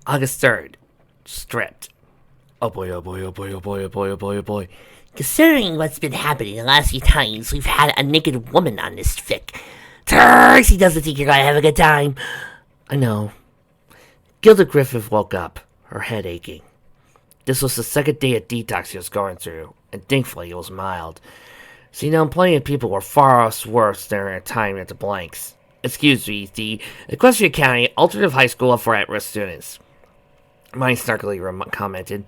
August 3rd. Stripped. Oh boy, oh boy, oh boy, oh boy, oh boy, oh boy, oh boy. Considering what's been happening the last few times we've had a naked woman on this fic, Tracy doesn't think you're gonna have a good time. I know. Gilda Griffith woke up, her head aching. This was the second day of detox she was going through, and thankfully it was mild. So plenty of people were far worse during their time at the Blanks. Excuse me, the Equestria County Alternative High School for at-risk students. Mine snarkily commented.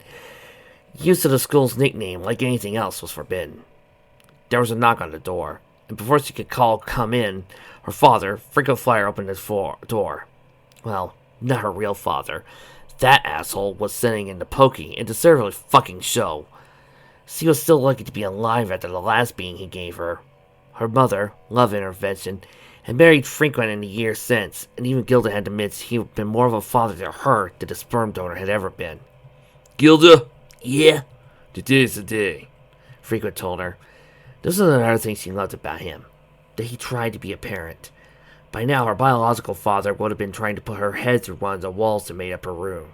Use of the school's nickname, like anything else, was forbidden. There was a knock on the door, and before she could come in, her father, Franco Flyer, opened his door. Well, not her real father. That asshole was sending in the pokey and deserved a fucking show. She was still lucky to be alive after the last beating he gave her. Her mother, love intervention, had married Franco in the years since, and even Gilda had admitted he had been more of a father to her than the sperm donor had ever been. Gilda? Yeah? Today's the day, Franco told her. This was another thing she loved about him, that he tried to be a parent. By now, her biological father would have been trying to put her head through one of the walls that made up her room.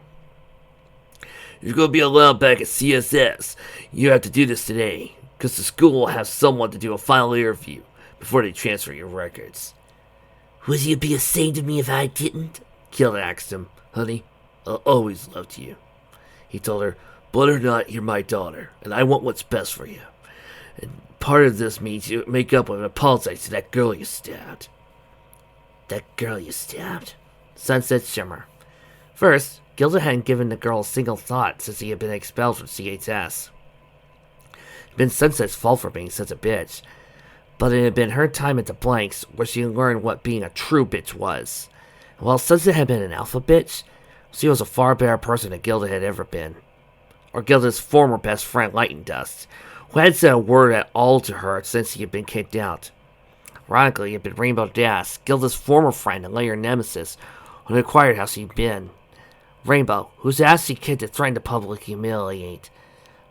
You're going to be allowed back at CSS. You have to do this today, because the school will have someone to do a final interview before they transfer your records. Would you be ashamed of me if I didn't? Gilda asked him. Honey, I'll always loved you. He told her, but or not, you're my daughter, and I want what's best for you. And part of this means you make up and apologize to that girl you stabbed. That girl you stabbed? Sunset Shimmer. First, Gilda hadn't given the girl a single thought since he had been expelled from CHS. It had been Sunset's fault for being such a bitch, but it had been her time at the Blanks where she learned what being a true bitch was. And while Sunset had been an alpha bitch, she was a far better person than Gilda had ever been. Or Gilda's former best friend, Lightning Dust, who hadn't said a word at all to her since he had been kicked out. Ironically, it had been Rainbow Dash, Gilda's former friend and later nemesis, who had inquired how she'd been. Rainbow, whose ass she kicked and threatened to publicly humiliate.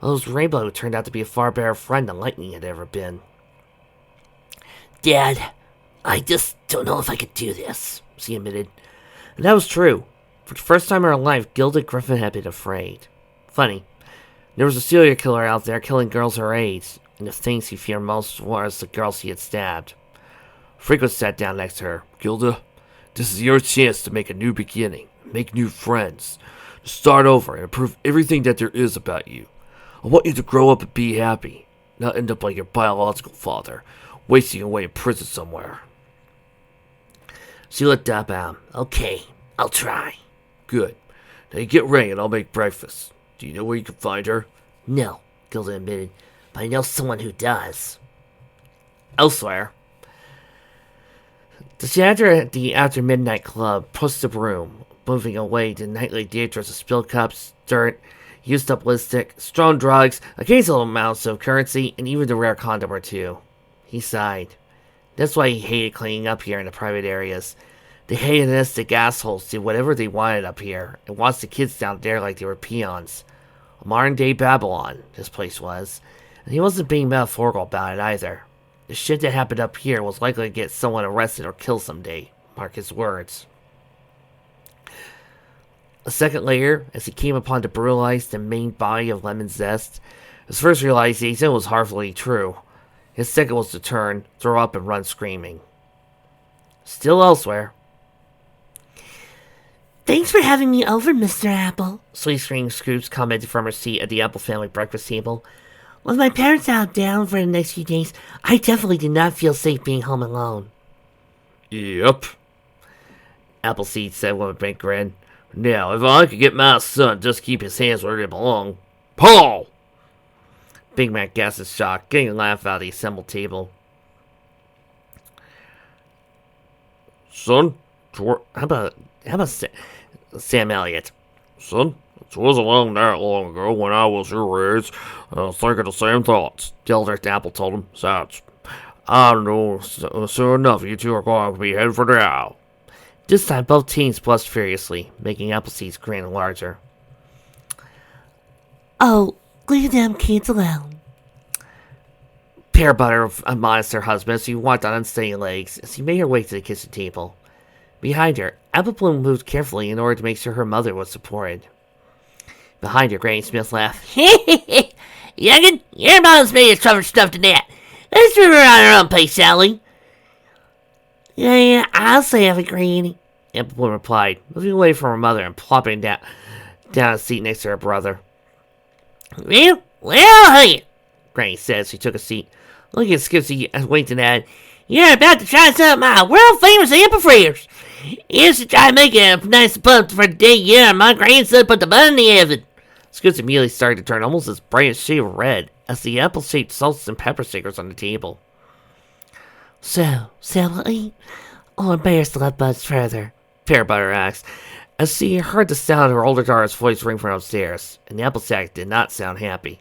Well, it was Rainbow who turned out to be a far better friend than Lightning had ever been. Dad, I just don't know if I could do this, she admitted. And that was true. For the first time in her life, Gilda Griffin had been afraid. Funny, there was a serial killer out there killing girls her age, and the things he feared most was the girls he had stabbed. Franco sat down next to her. Gilda, this is your chance to make a new beginning, make new friends, to start over and improve everything that there is about you. I want you to grow up and be happy, not end up like your biological father, wasting away in prison somewhere. She looked up at him. Okay, I'll try. Good. Now you get ready and I'll make breakfast. Do you know where you can find her? No, Gilda admitted, but I know someone who does. Elsewhere. The janitor at the After Midnight Club pushed the broom, moving away the nightly dangers of spilled cups, dirt, used up lipstick, strong drugs, occasional amounts of currency, and even the rare condom or two. He sighed. That's why he hated cleaning up here in the private areas. The hedonistic assholes did whatever they wanted up here, and watched the kids down there like they were peons. A modern-day Babylon, this place was, and he wasn't being metaphorical about it either. The shit that happened up here was likely to get someone arrested or killed someday, mark his words. A second later, as he came upon the brutalized and maimed body of Lemon Zest, his first realization was hardly true. His second was to turn, throw up, and run screaming. Still elsewhere. Thanks for having me over, Mr. Apple, Sweet Scream Scoops commented from her seat at the Apple family breakfast table. With my parents out of town for the next few days, I definitely did not feel safe being home alone. Yep, Appleseed said with a big grin. Now, if I could get my son to just keep his hands where they belong. Paul! Big Mac gasped in shock, getting a laugh out of the assembled table. Son, how about Sam Elliott? Son, it wasn't that long ago when I was your age. I was thinking the same thoughts, the elder Apple told him. Besides, I know soon enough you two are going to be headed for the owl. This time, both teens blushed furiously, making Appleseed's grin larger. Oh, leave them kids alone. Pear Butter admonished her husband as she walked on unsteady legs as she made her way to the kitchen table. Behind her, Apple Bloom moved carefully in order to make sure her mother was supported. Behind her, Granny Smith laughed. Youngin, your mom's made of tougher stuff than that. Let's move her on her own pace, Sally. Yeah, I'll say it, Granny, Apple Bloom replied, moving away from her mother and plopping down a seat next to her brother. Well, hey, Granny said as she took a seat. Looking at Skipsy and winked and added, "You're about to try some of my world-famous apple fritters. Here's to try to make a nice bun for the day my grandson put the bun in the oven." Skipsy immediately started to turn almost as bright as shade of red as the apple-shaped salts and pepper shakers on the table. "So, shall we eat? Or embarrass the love buds further?" Peanut Butter asked, as she heard the sound of her older daughter's voice ring from upstairs, and the Applejack did not sound happy.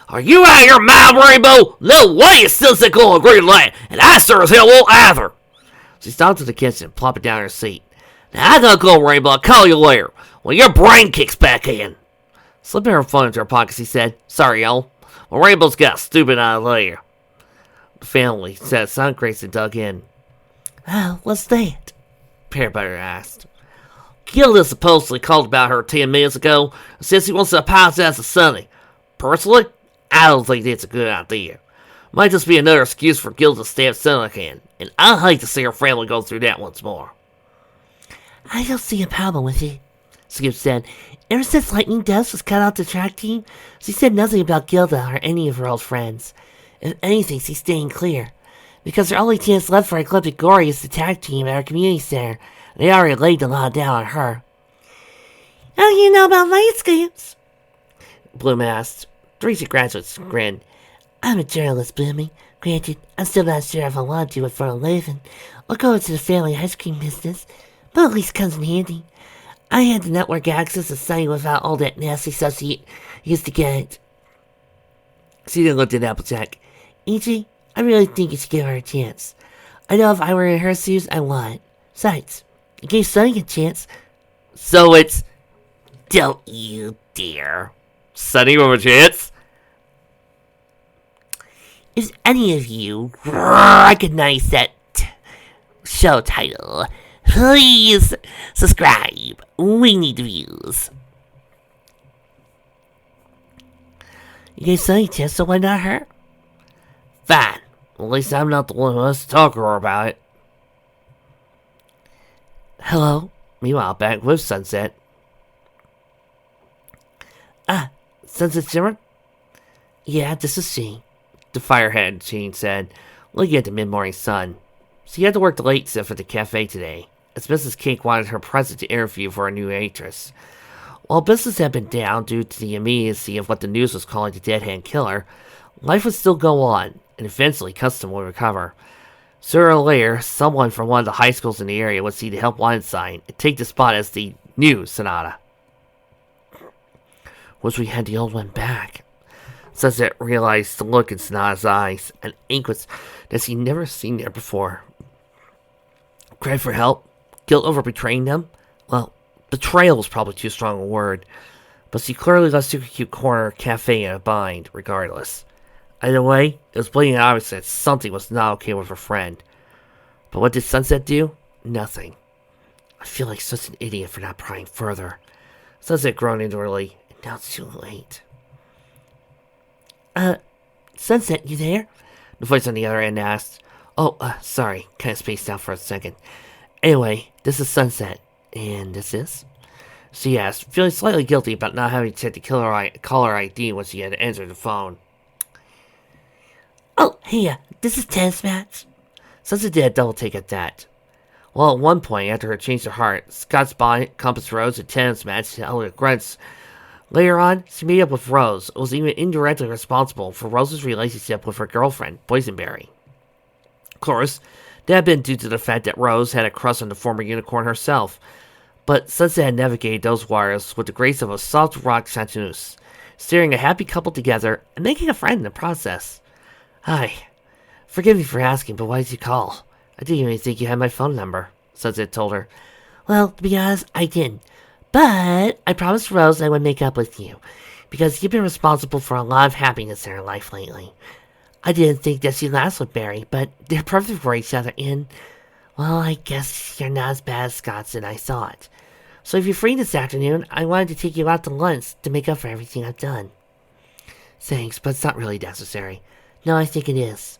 "Are you out of your mind, Rainbow? No way is Sunset going to agree to that, and I sure as hell won't either." She stopped in the kitchen, plopping down her seat. "Now I don't go, Rainbow. I'll call you later when your brain kicks back in." Slipping her phone into her pocket, she said, "Sorry, y'all. Well, Rainbow's got a stupid idea." The family said Son Grayson dug in. "Oh, what's that?" Peanut Butter asked. "Gilda supposedly called about her 10 minutes ago and says he wants to apologize to Sonny. Personally, I don't think that's a good idea. Might just be another excuse for Gilda to stab Sonny again, and I'd hate to see her family go through that once more." "I don't see a problem with it," Skip said. "Ever since Lightning Dust was cut out the track team, she said nothing about Gilda or any of her old friends. If anything, she's staying clear. Because her only chance left for Ecliptic Glory is the tag team at our community center. They already laid the law down on her." "How do you know about landscapes?" Bloom asked. Three graduates grinned. "I'm a journalist, Bloomy. Granted, I'm still not sure if I want to do it for a living or go into the family ice cream business, but at least comes in handy. I had the network access to Sunny without all that nasty stuff she used to get." She then looked at Applejack. "E.G., I really think you should give her a chance. I know if I were in her shoes, I would. Besides, you gave Sunny a chance. So it's... Don't you dare. Sunny with a chance? Is any of you recognize that show title? Please subscribe. We need views." "You gave Sunny a chance, so why not her?" "Fine. Well, at least I'm not the one who has to talk to her about it." Hello. Meanwhile, back with Sunset. "Ah, Sunset Shimmer?" "Yeah, this is she," the firehead Jean said, looking at the mid-morning sun. She had to work the late shift at the cafe today, as Mrs. Cake wanted her present to interview for a new actress. While business had been down due to the immediacy of what the news was calling the Dead Hand Killer, life would still go on, and eventually custom would recover. Sooner or later, someone from one of the high schools in the area would see the help wanted sign and take the spot as the new Sonata. Wish we had the old one back. Sunset realized the look in Sonata's eyes, an anguish that she'd never seen there before. Cry for help? Guilt over betraying them? Well, betrayal was probably too strong a word, but she clearly left Super Cute Corner Cafe in a bind, regardless. Either way, it was blatantly obvious that something was not okay with her friend. But what did Sunset do? Nothing. I feel like such an idiot for not prying further. Sunset groaned inwardly, and now it's too late. Sunset, you there?" The voice on the other end asked. "Oh, sorry, kinda spaced out for a second. Anyway, this is Sunset, and this is?" she asked, feeling slightly guilty about not having checked the caller ID when she had entered the phone. "Oh, hey, this is Tennis Match." Sunset did a double take at that. Well, at one point, after her change of heart, Scott's Bonnet, Compass Rose, and Tennis Match held her grunts. Later on, she made up with Rose, and was even indirectly responsible for Rose's relationship with her girlfriend, Boysenberry. Of course, that had been due to the fact that Rose had a crush on the former unicorn herself, but Sunset had navigated those waters with the grace of a soft rock chanteuse, steering a happy couple together and making a friend in the process. "Hi. Forgive me for asking, but why did you call? I didn't even think you had my phone number," Sunset told her. "Well, to be honest, I didn't. But I promised Rose I would make up with you, because you've been responsible for a lot of happiness in her life lately. I didn't think that she'd last with Barry, but they're perfect for each other, and, Well, I guess you're not as bad as Scott's than I thought. So if you're free this afternoon, I wanted to take you out to lunch to make up for everything I've done. Thanks, but it's not really necessary. No, I think it is.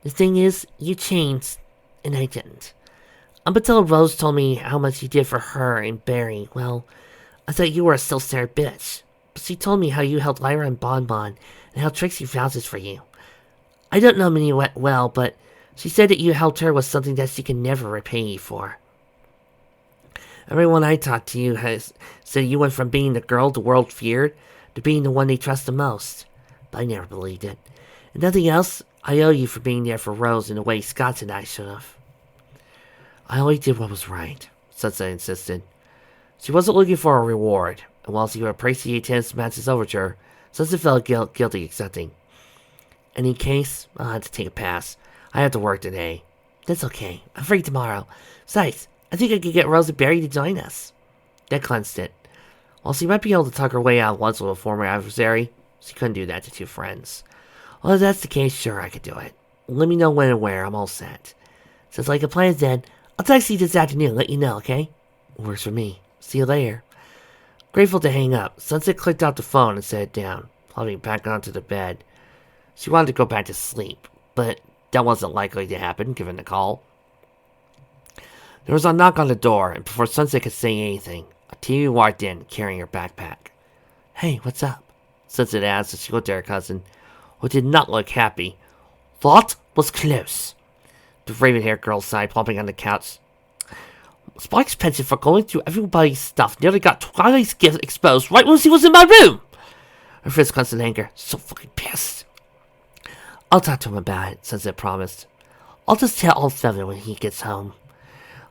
The thing is, you changed, and I didn't. Up until Rose told me how much you did for her and Barry, well, I thought you were a self-centered bitch. But she told me how you helped Lyra and Bon Bon, and how Trixie vouches for you. I don't know Minnie well, but she said that you helped her with something that she can never repay you for. Everyone I talked to you has said you went from being the girl the world feared to being the one they trust the most. But I never believed it. And nothing else, I owe you for being there for Rose in the way Scott and I should have. I only did what was right, Sunset insisted. She wasn't looking for a reward, and while she would appreciate Tennis Match's overture, Sunset felt guilty accepting. Any case, I'll have to take a pass. I have to work today. That's okay. I'm free tomorrow. Besides, I think I could get Rose and Barry to join us. That cleansed it. While she might be able to talk her way out once with a former adversary, she couldn't do that to two friends. Well, if that's the case, sure, I could do it. Let me know when and where. I'm all set. Sounds like a plan, then. I'll text you this afternoon, let you know, okay? Works for me. See you later. Grateful to hang up, Sunset clicked off the phone and set it down, plopping back onto the bed. She wanted to go back to sleep, but that wasn't likely to happen, given the call. There was a knock on the door, and before Sunset could say anything, a TV walked in, carrying her backpack. Hey, what's up? Sunset asked as she looked at her cousin, who did not look happy. That was close. The raven-haired girl sighed, plumping on the couch. Spike's penchant for going through everybody's stuff nearly got Twilight's gift exposed right when she was in my room. Her fist clenched in anger. So fucking pissed. I'll talk to him about it, Sunset promised. I'll just tell Old Feather when he gets home.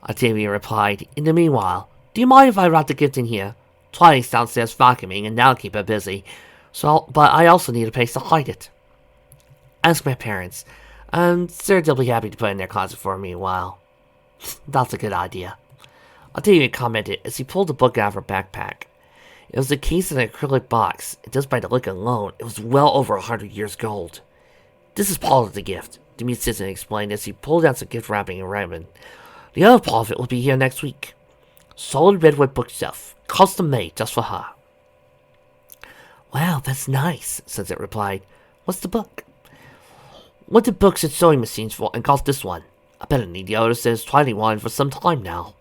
Octavia replied. In the meanwhile, do you mind if I wrap the gift in here? Twilight's downstairs vacuuming, and that'll keep her busy. But I also need a place to hide it. Ask my parents. I'm sure they'll be happy to put it in their closet for me a while. That's a good idea. Octavia commented as he pulled the book out of her backpack. It was a case in an acrylic box, and just by the look alone, it was well over 100 years old. This is part of the gift, the musician explained as he pulled out some gift wrapping and ribbon. The other part of it will be here next week. Solid redwood bookshelf, custom made just for her. Wow, that's nice, Sunset replied. What's the book? Went to books and sewing machines for and got this one. I bet I need the other since Twilight wanted for some time now.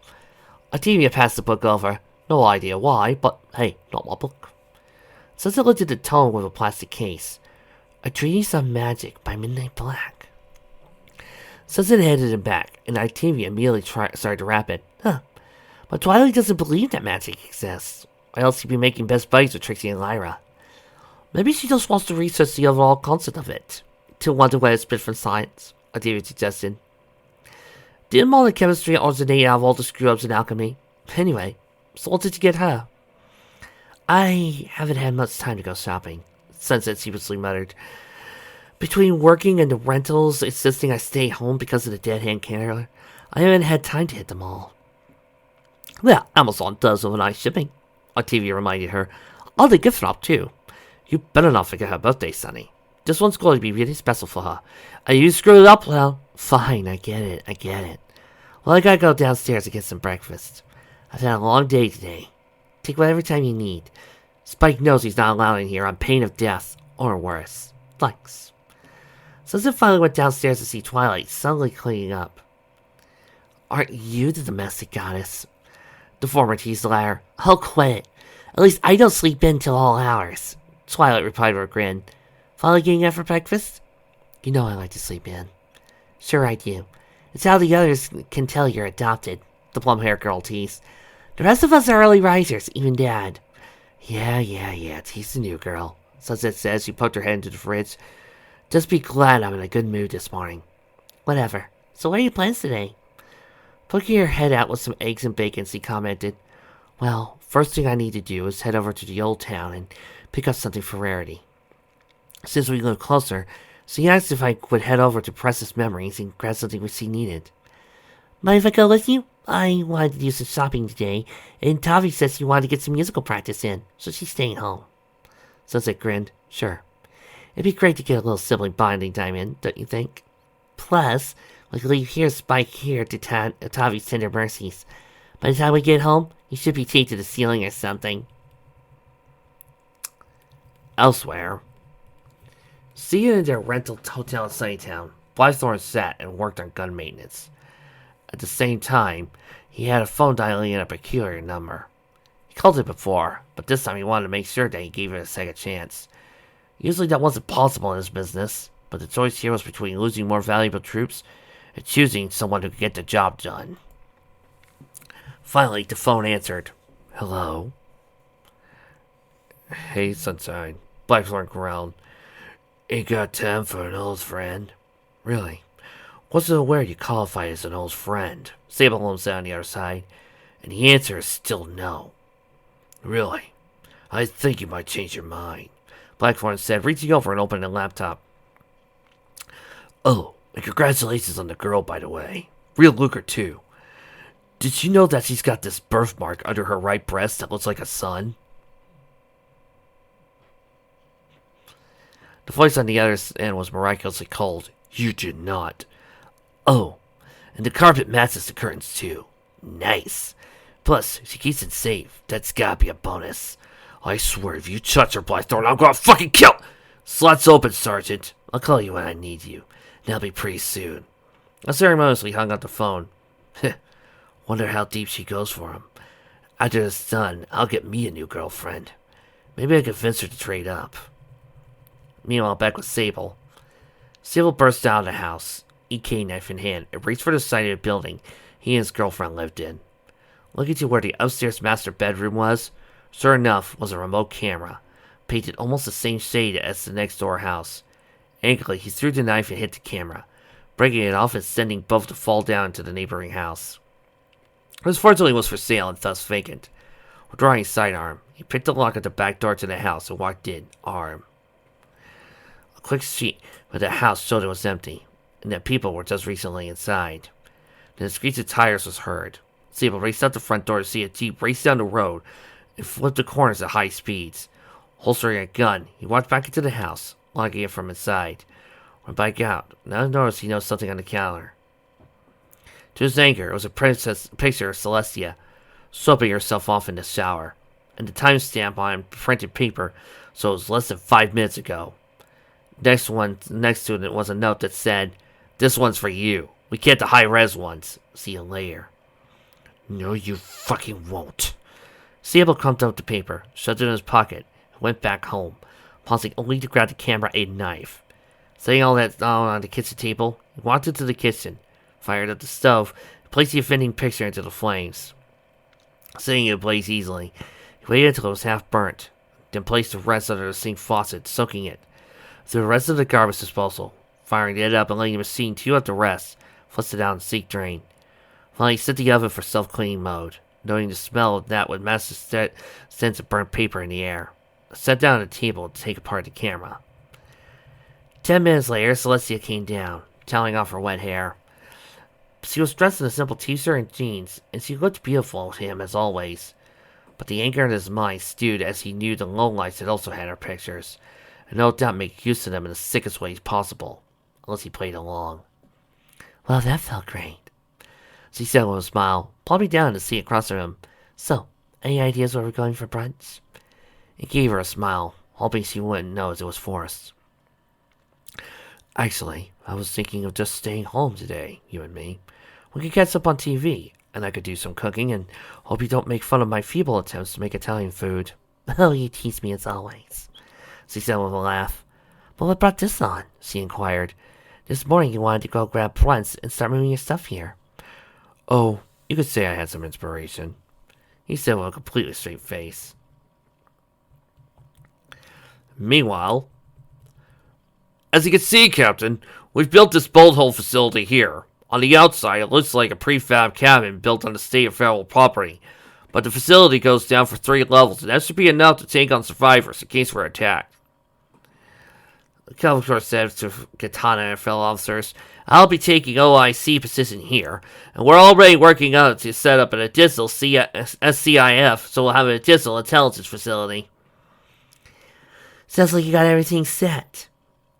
Octavia passed the book over. No idea why, but hey, not my book. Sunset looked at the tome with a plastic case. A Treatise on Magic by Midnight Black. Sunset handed it back, and Octavia immediately started to wrap it. Huh. But Twilight doesn't believe that magic exists, or else she'd be making best buddies with Trixie and Lyra. Maybe she just wants to research the overall concept of it, to wonder where it's been from science, Octavia suggested. Didn't modern chemistry originate out of all the screw-ups in alchemy? Anyway, so what did you get her? I haven't had much time to go shopping, Sunset sheepishly muttered. Between working and the rentals insisting I stay home because of the dead-hand killer, I haven't had time to hit them all. Well, Amazon does overnight shipping, Octavia reminded her. I'll the gift shop, too. You better not forget her birthday, Sonny. This one's going to be really special for her. And you screwed it up, well, fine, I get it. Well, I gotta go downstairs to get some breakfast. I've had a long day today. Take whatever time you need. Spike knows he's not allowed in here on pain of death, or worse. Thanks. Sunset finally went downstairs to see Twilight suddenly cleaning up. Aren't you the domestic goddess? The former teased the latter. I'll quit. At least I don't sleep in till all hours. Twilight replied with a grin. Finally getting up for breakfast? You know I like to sleep in. Sure I do. It's how the others can tell you're adopted, the plum-haired girl teased. The rest of us are early risers, even Dad. Yeah, tease the new girl, Sunset said as she poked her head into the fridge. Just be glad I'm in a good mood this morning. Whatever. So what are your plans today? Poking her head out with some eggs and bacon, she commented. Well, first thing I need to do is head over to the old town and pick up something for Rarity. Since we live closer, she asked if I would head over to Precious Memories and grab something she needed. Mind if I go with you? I wanted to do some shopping today, and Tavi says she wanted to get some musical practice in, so she's staying home. Sunset grinned. Sure. It'd be great to get a little sibling bonding time in, don't you think? Plus, We can leave here, Spike here to Tavi's tender mercies. By the time we get home, he should be taped to the ceiling or something. Elsewhere, seated in their rental hotel in Sunnytown, Blythorn sat and worked on gun maintenance. At the same time, he had a phone dialing in a peculiar number. He called it before, but this time he wanted to make sure that he gave it a second chance. Usually that wasn't possible in his business, but the choice here was between losing more valuable troops and choosing someone who could get the job done. Finally, the phone answered. Hello? Hey, Sunshine. Blackthorn growled. Ain't got time for an old friend. Really? Wasn't aware you qualified as an old friend. Sable looms on the other side, and the answer is still no. Really? I think you might change your mind, Blackthorn said, reaching over and opening a laptop. Oh, and congratulations on the girl, by the way. Real looker, too. Did you know that she's got this birthmark under her right breast that looks like a sun? The voice on the other end was miraculously cold. You did not. Oh, and the carpet matches the curtains too. Nice. Plus, she keeps it safe. That's gotta be a bonus. I swear, if you touch her, Blackthorn, I'm gonna fucking kill. Slot's open, Sergeant. I'll call you when I need you. That'll be pretty soon. I ceremoniously hung up the phone. Wonder how deep she goes for him. After it's done, I'll get me a new girlfriend. Maybe I can convince her to trade up. Meanwhile, back with Sable. Sable burst out of the house, EK knife in hand, and reached for the side of the building he and his girlfriend lived in. Looking to where the upstairs master bedroom was, sure enough was a remote camera, painted almost the same shade as the next door house. Angrily, he threw the knife and hit the camera, breaking it off and sending both to fall down into the neighboring house. This fortunately was for sale and thus vacant. Withdrawing his sidearm, he picked the lock at the back door to the house and walked in, armed. A quick sweep of the house showed it was empty, and that people were just recently inside. Then the screech of tires was heard. Sable raced out the front door to see a Jeep race down the road and flip the corners at high speeds. Holstering a gun, he walked back into the house, locking it from inside. Went back out. Now he noticed he noticed something on the counter. To his anger, it was a picture of Celestia, soaping herself off in the shower, and the timestamp on printed paper, so it was less than 5 minutes ago. Next to it was a note that said, "This one's for you. We get the high-res ones. See you later." No, you fucking won't. Sable crumped up the paper, shoved it in his pocket, and went back home, pausing only to grab the camera and knife. Setting all that down on the kitchen table, he walked into the kitchen, fired up the stove, and placed the offending picture into the flames. Setting it ablaze easily, he waited until it was half burnt, then placed the rest under the sink faucet, soaking it. Threw the rest of the garbage disposal, firing it up and letting the machine chew up the rest, flushed it down the sink drain. Finally, he set the oven for self-cleaning mode, noting the smell of that with massive sense of burnt paper in the air. Sat down at the table to take apart the camera. 10 minutes later, Celestia came down, toweling off her wet hair. She was dressed in a simple t-shirt and jeans, and she looked beautiful to him as always. But the anger in his mind stewed as he knew the lowlights had also had her pictures, and no doubt make use of them in the sickest ways possible, unless he played along. Well, that felt great, she said with a smile, plopping down to see across the room. So, any ideas where we're going for brunch? He gave her a smile, hoping she wouldn't notice it was forced. Actually, I was thinking of just staying home today, you and me. We could catch up on TV, and I could do some cooking, and hope you don't make fun of my feeble attempts to make Italian food. Oh, you tease me as always, she said with a laugh. But what brought this on? She inquired. This morning you wanted to go grab brunch and start moving your stuff here. Oh, you could say I had some inspiration, he said with a completely straight face. Meanwhile, as you can see, Captain, we've built this bolt hole facility here. On the outside, it looks like a prefab cabin built on the state or federal property, but the facility goes down for 3 levels, and that should be enough to take on survivors in case we're attacked. Calvacor said to Katana and fellow officers, I'll be taking OIC position here, and we're already working on it to set up an additional SCIF, so we'll have an additional intelligence facility. Sounds like you got everything set.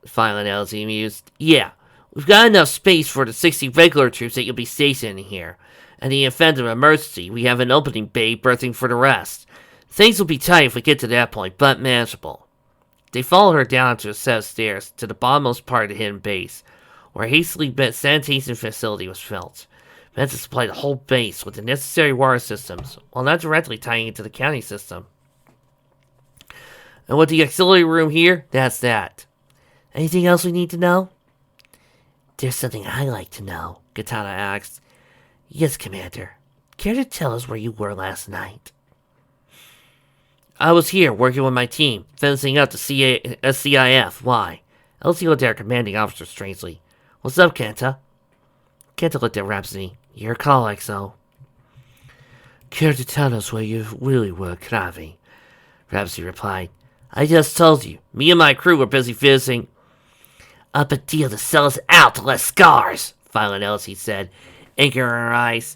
Finally, LZ mused. Yeah, We've got enough space for the 60 regular troops that you'll be stationed in here. In the event of an emergency, we have an opening bay berthing for the rest. Things will be tight if we get to that point, but manageable. They followed her down to a set of stairs to the bottommost part of the hidden base, where a hastily built sanitation facility was built, meant to supply the whole base with the necessary water systems, while not directly tying into the county system. And with the auxiliary room here, that's that. Anything else we need to know? There's something I'd like to know, Katana asked. Yes, Commander. Care to tell us where you were last night? I was here, working with my team, finishing up the CIF. Why? Elsie looked at her commanding officer strangely. What's up, Kenta? Kenta looked at Rhapsody. Your call, XO. Care to tell us where you really were, Kravi? Rhapsody replied. I just told you. Me and my crew were busy finishing up a deal to sell us out to less scars, Violent Elsie said, anchor in her eyes.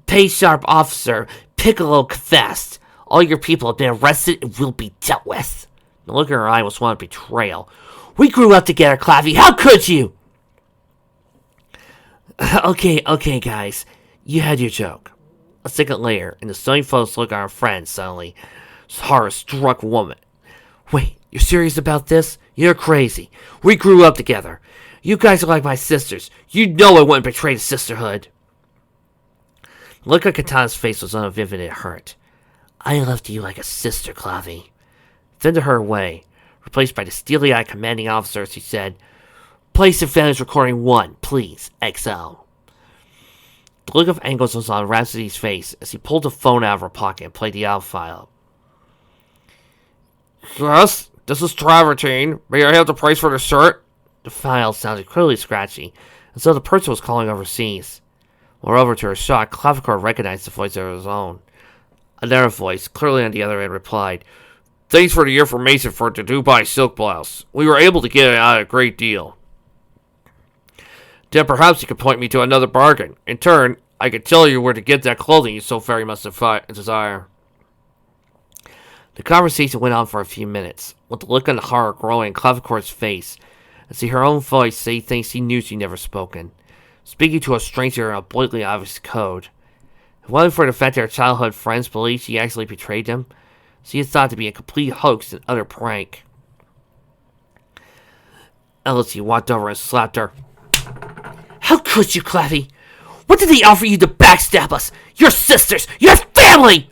Pay sharp officer, Piccolo confessed. All your people have been arrested and will be dealt with. The look in her eye was one of betrayal. We grew up together, Clavi. How could you? Okay, guys. You had your joke. A second later, and the stony folks look at our friend suddenly. Horror-struck woman. Wait, you're serious about this? You're crazy. We grew up together. You guys are like my sisters. You know I wouldn't betray the sisterhood. The look on Katana's face was unvivid and hurt. I loved you like a sister, Clavi. Then to her away, replaced by the steely-eyed commanding officer, she said, Place advantage recording 1, please, XL. The look of angles was on Rhapsody's face as he pulled the phone out of her pocket and played the audio file. Yes, this is Travertine. May I have the price for the shirt? The file sounded clearly scratchy, as though the person was calling overseas. Moreover, to her shock, Clavicore recognized the voice of his own. Another voice, clearly on the other end, replied, Thanks for the information for the Dubai silk blouse. We were able to get it at a great deal. Then perhaps you could point me to another bargain. In turn, I could tell you where to get that clothing you so very much desire. The conversation went on for a few minutes, with the look of horror growing in Clavicore's face, as her own voice say things she knew she'd never spoken, speaking to a stranger in a blatantly obvious code. If it wasn't for the fact that her childhood friends believed she actually betrayed them, she had thought to be a complete hoax and utter prank. Elsie walked over and slapped her. How could you, Clavy? What did they offer you to backstab us? Your sisters! Your family!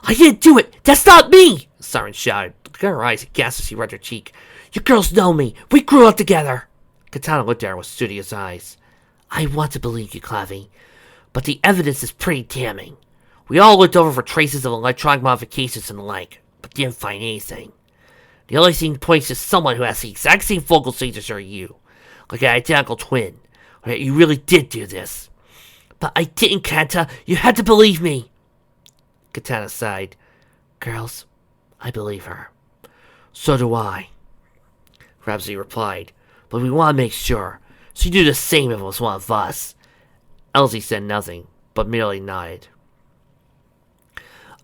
I didn't do it! That's not me! Siren shouted. Look at her eyes aghast as she rubbed her cheek. You girls know me. We grew up together. Katana looked at her with studious eyes. I want to believe you, Clavy, but the evidence is pretty damning. We all looked over for traces of electronic modifications and the like, but didn't find anything. The only thing points to someone who has the exact same vocal signature as you, like an identical twin, or that you really did do this. But I didn't, Kanta. You had to believe me. Katana sighed. Girls, I believe her. So do I. Rhapsody replied, but we want to make sure, so you do the same if it was one of us. Elsie said nothing, but merely nodded.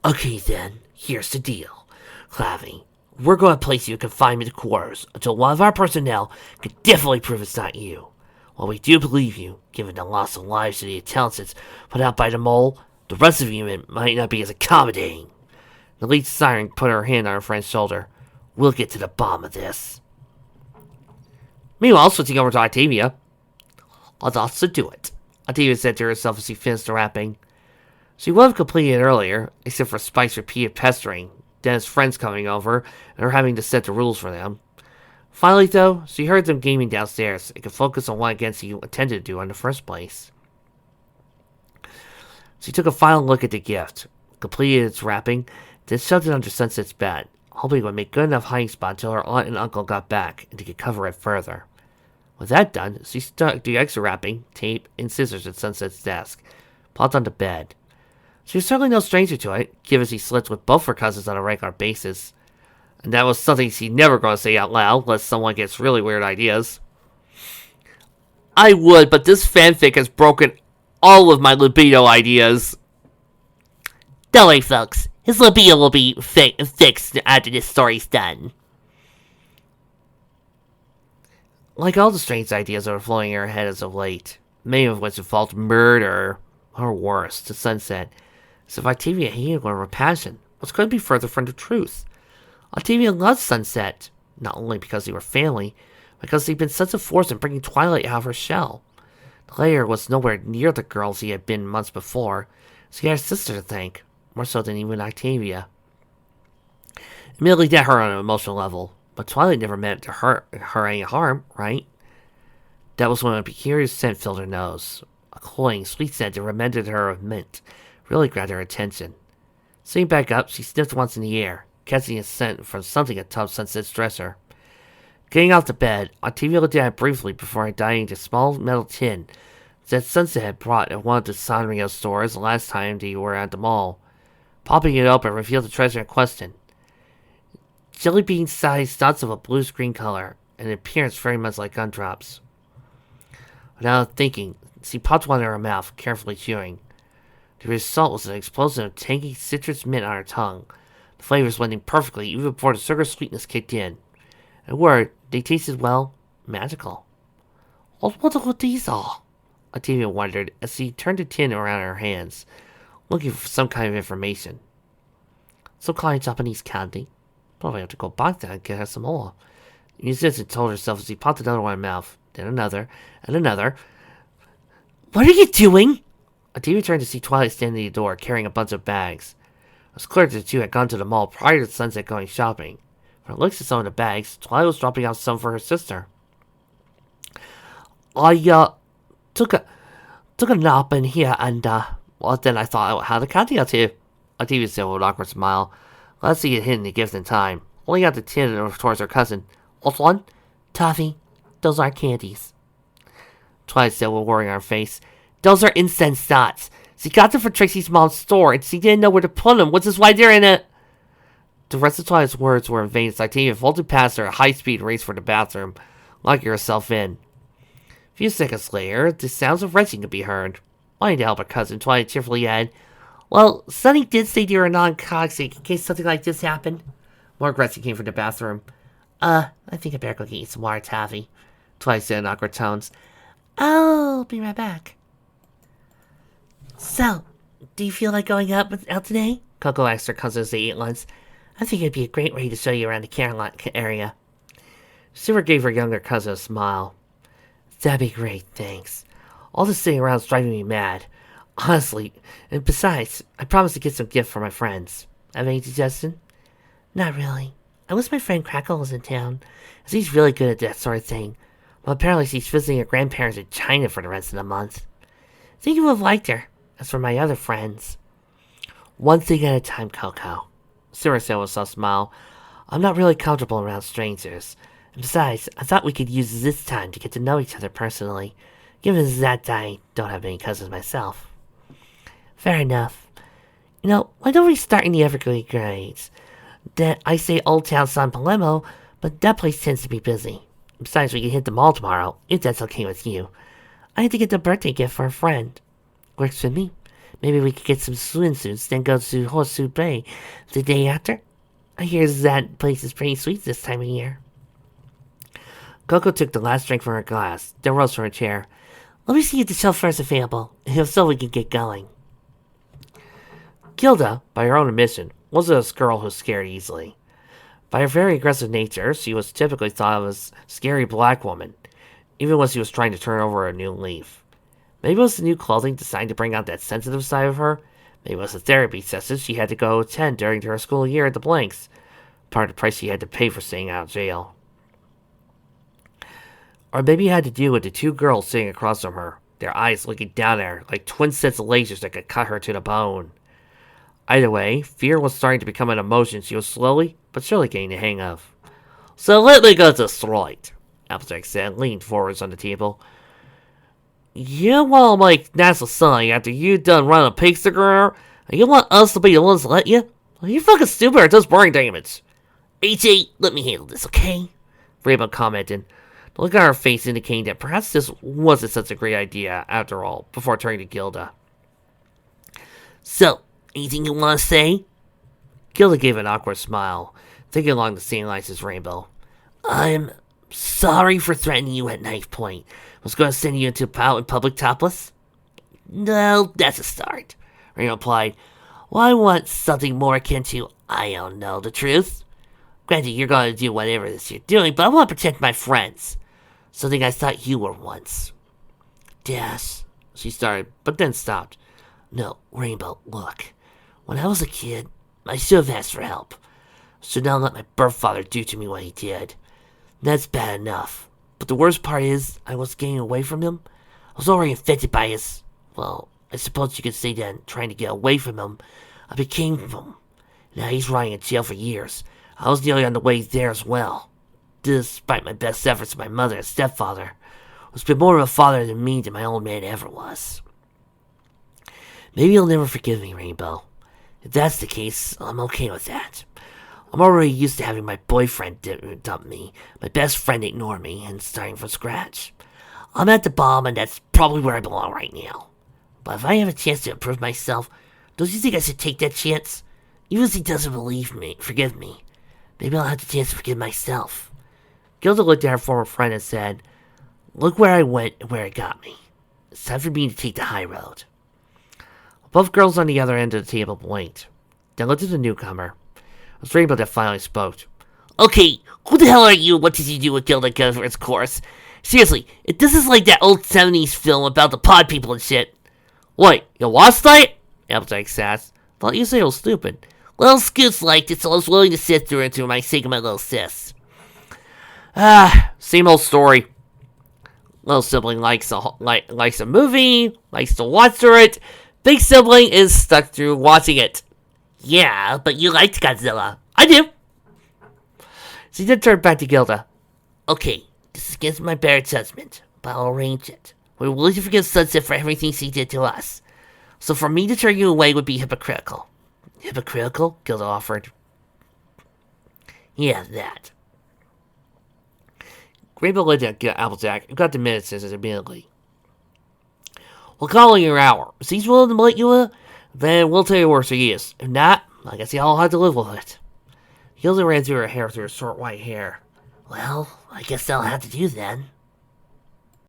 Okay then, here's the deal. Clavy, we're going to place you in confinement quarters until one of our personnel can definitely prove it's not you. While we do believe you, given the loss of lives to the intelligence put out by the mole, the rest of you might not be as accommodating. The lead siren put her hand on her friend's shoulder. We'll get to the bottom of this. Meanwhile, switching over to Octavia. Let's also do it, Octavia said to herself as she finished wrapping. She would have completed it earlier, except for Spike's repeated pestering, then his friends coming over, and her having to set the rules for them. Finally, though, she heard them gaming downstairs and could focus on what against he intended to do in the first place. She took a final look at the gift, completed its wrapping, then shoved it under Sunset's bed, hoping it would make good enough hiding spot until her aunt and uncle got back and they could cover it further. With that done, she stuck the extra wrapping, tape, and scissors at Sunset's desk, plopped on the bed. She was certainly no stranger to it, given she slept with both her cousins on a regular basis. And that was something she'd never going to say out loud, lest someone gets really weird ideas. I would, but this fanfic has broken all of my libido ideas. Don't worry, folks. His libido will be fixed after this story's done. Like all the strange ideas that were flowing in her head as of late, many of which involved murder, or worse, to Sunset, as if Octavia hated one of her passion, which couldn't be further from the truth. Octavia loved Sunset, not only because they were family, but because they'd been such a force in bringing Twilight out of her shell. The latter was nowhere near the girls he had been months before, so he had his sister to thank, more so than even Octavia. Admittedly, that hurt on an emotional level, but Twilight never meant to hurt her any harm, right? That was when a peculiar scent filled her nose. A cloying, sweet scent that reminded her of mint really grabbed her attention. Sitting back up, she sniffed once in the air, catching a scent from something atop Sunset's dresser. Getting out of bed, Octavia looked at it briefly before diving into a small metal tin that Sunset had brought at one of the Sanrio stores the last time they were at the mall. Popping it open revealed the treasure in question. Jelly bean-sized dots of a bluish-green color, and in appearance very much like gumdrops. Without thinking, she popped one in her mouth, carefully chewing. The result was an explosion of tangy citrus mint on her tongue, the flavors blending perfectly even before the sugar sweetness kicked in. In a word, they tasted, well, magical. What these all? Octavia wondered as she turned the tin around in her hands, looking for some kind of information. Some kind of Japanese candy. Probably have to go back there and get her some more. The musician told herself as he popped another one in her mouth, then another, and another. What are you doing? Octavia turned to see Twilight standing at the door, carrying a bunch of bags. It was clear that the two had gone to the mall prior to Sunset going shopping. From the looks of some of the bags, Twilight was dropping out some for her sister. I, took a nap in here and, well, then I thought I had a candy or two. Octavia said with an awkward smile. Let's see it hidden the gift in time. Holding out the tin towards her cousin. What's one? Toffee. Those aren't candies. Twilight said with worry on her face. Those are incense dots. She got them from Trixie's mom's store, and she didn't know where to put them, which is why they're in it. The rest of Twilight's words were in vain as Octavia vaulted past her at high-speed race for the bathroom, locking herself in. A few seconds later, the sounds of wrenching could be heard. Wanting to help her cousin, Twilight cheerfully added, well, Sunny did say you were non-toxic in case something like this happened. More aggressive came from the bathroom. I think I better go get you some water, Taffy. Twilight said in awkward tones. I'll be right back. So, do you feel like going out today? Coco asked her cousin as they ate lunch. I think it'd be a great way to show you around the Caroline area. Silver gave her younger cousin a smile. That'd be great, thanks. All this sitting around's driving me mad. Honestly, and besides, I promised to get some gift for my friends. Have any suggestion? Not really. I wish my friend Crackle was in town, as he's really good at that sort of thing. Well, apparently she's visiting her grandparents in China for the rest of the month. I think you would have liked her. As for my other friends... One thing at a time, Coco. Sarah said with a soft smile. I'm not really comfortable around strangers. And besides, I thought we could use this time to get to know each other personally, given that I don't have any cousins myself. Fair enough. You know, why don't we start in the Everglades? That I say Old Town San Palermo, but that place tends to be busy. Besides, we can hit the mall tomorrow, if that's okay with you. I had to get a birthday gift for a friend. Works for me. Maybe we could get some swimsuits, then go to Horseshoe Bay the day after. I hear that place is pretty sweet this time of year. Coco took the last drink from her glass, then rose from her chair. Let me see if the chauffeur is available, and if so, we can get going. Gilda, by her own admission, wasn't a girl who scared easily. By her very aggressive nature, she was typically thought of as a scary black woman, even when she was trying to turn over a new leaf. Maybe it was the new clothing designed to bring out that sensitive side of her. Maybe it was the therapy sessions she had to go attend during her school year at the Blanks, part of the price she had to pay for staying out of jail. Or maybe it had to do with the two girls sitting across from her, their eyes looking down at her like twin sets of lasers that could cut her to the bone. Either way, fear was starting to become an emotion she was slowly but surely getting the hang of. So let me get this right, Applejack said, leaning forwards on the table. You want to make NASA Sunny after you done running a pigstick around, and you want us to be the ones to let you? Well, you're fucking stupid or it does brain damage. AJ, let me handle this, okay? Rainbow commented, the look on her face indicating that perhaps this wasn't such a great idea after all, before turning to Gilda. So, anything you want to say? Gilda gave an awkward smile, thinking along the same lines as Rainbow. I'm Sorry for threatening you at knife point. Was going to send you into out in public topless? No, that's a start. Rainbow replied, well, I want something more akin to, I don't know the truth. Granted, you're going to do whatever it is you're doing, but I want to protect my friends. Something I thought you were once. Yes, she started, but then stopped. No, Rainbow, look. When I was a kid, I should have asked for help. Should not let my birth father do to me what he did. That's bad enough. But the worst part is, I was getting away from him. I was already infected by his, well, I suppose you could say that trying to get away from him, I became him. Now he's rotting in jail for years. I was nearly on the way there as well. Despite my best efforts to my mother and stepfather, who's been more of a father than me than my old man ever was. Maybe you'll never forgive me, Rainbow. If that's the case, I'm okay with that. I'm already used to having my boyfriend dump me, my best friend ignore me, and starting from scratch. I'm at the bottom, and that's probably where I belong right now. But if I have a chance to improve myself, don't you think I should take that chance? Even if he doesn't forgive me, maybe I'll have the chance to forgive myself. Gilda looked at her former friend and said, look where I went and where it got me. It's time for me to take the high road. Both girls on the other end of the table blinked. Then looked at the newcomer. It was Rainbow that finally spoke. Okay, who the hell are you? What did you do with Gilda Governor's course? Seriously, if this is like that old 70s film about the pod people and shit. What, you lost that? Applejack sassed. Thought you said it was stupid. Well, Scoots liked it, so I was willing to sit through it for my sake of my little sis. Same old story. Little sibling likes a movie, likes to watch through it. Big sibling is stuck through watching it. Yeah, but you liked Godzilla. I do. She did turn back to Gilda. Okay, this is against my better judgment, but I'll arrange it. We're willing to forgive Sunset for everything she did to us. So for me to turn you away would be hypocritical. Hypocritical? Gilda offered. Yeah, that. Rainbow looked at Applejack and got the minutes immediately. We'll call your hour. If he's willing to let you then we'll tell you where she is. If not, I guess y'all have to live with it. Gilda ran through her short white hair. Well, I guess I'll have to do then.